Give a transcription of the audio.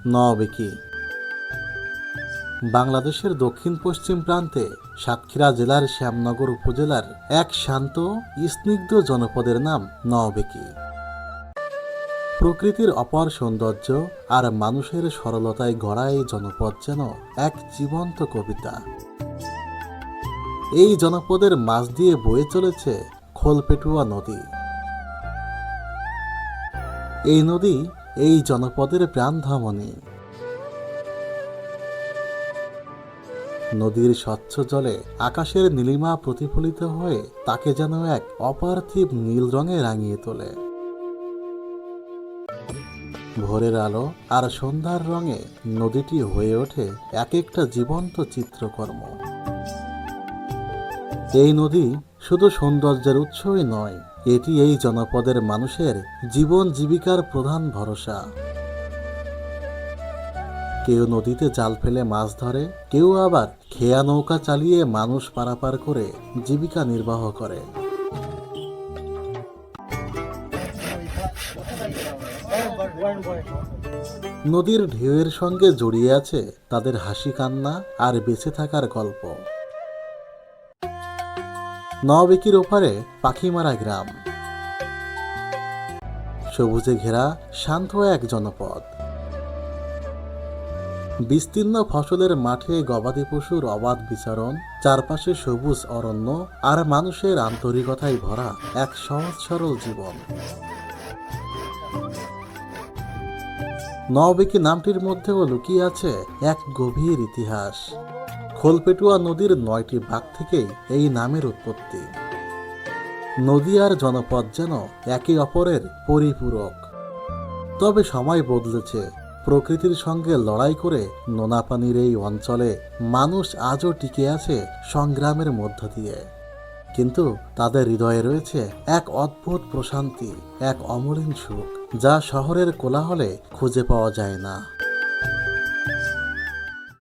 নওবেকি বাংলাদেশের দক্ষিণ পশ্চিম প্রান্তে সাতক্ষীরা জেলার শ্যামনগর উপজেলার এক শান্ত স্নিগ্ধ জনপদের নাম নওবেকি। প্রকৃতির অপার সৌন্দর্য আর মানুষের সরলতায় গড়া এই জনপদ যেন এক জীবন্ত কবিতা। এই জনপদের মাঝ দিয়ে বয়ে চলেছে খোলপেটুয়া নদী। এই নদী এই জনপদের প্রাণধমনী। নদীর স্বচ্ছ জলে আকাশের নীলিমা প্রতিফলিত হয়ে তাকে যেন এক অপার্থিব নীল রঙে রাঙিয়ে তোলে। ভোরের আলো আর সন্ধ্যার রঙে নদীটি হয়ে ওঠে এক একটা জীবন্ত চিত্রকর্ম। এই নদী শুধু সৌন্দর্যের উৎসই নয়, এটি এই জনপদের মানুষের জীবন জীবিকার প্রধান ভরসা। কেউ নদীতে জাল ফেলে মাছ ধরে, কেউ আবার খেয়া নৌকা চালিয়ে মানুষ পারাপার করে জীবিকা নির্বাহ করে। নদীর ঢেউয়ের সঙ্গে জড়িয়ে আছে তাদের হাসি কান্না আর বেঁচে থাকার গল্প। নওবেকির ওপারে পাখিমারা গ্রাম, সবুজে ঘেরা শান্ত এক জনপদ। বিস্তীর্ণ ফসলের মাঠে গবাদি পশুর অবাধ বিচরণ, চারপাশে সবুজ অরণ্য আর মানুষের আন্তরিকতায় ভরা এক সহজ সরল জীবন। নওবেকি নামটির মধ্যেও লুকিয়ে আছে এক গভীর ইতিহাস। খোলপেটুয়া নদীর 9টি ভাগ থেকেই এই নামের উৎপত্তি। নদী আর জনপদ যেন একে অপরের পরিপূরক। তবে সময় বদলেছে, প্রকৃতির সঙ্গে লড়াই করে নোনা পানির এই অঞ্চলে মানুষ আজও টিকে আছে সংগ্রামের মধ্য দিয়ে। কিন্তু তাদের হৃদয়ে রয়েছে এক অদ্ভুত প্রশান্তি, এক অমলিন সুখ, যা শহরের কোলাহলে খুঁজে পাওয়া যায় না।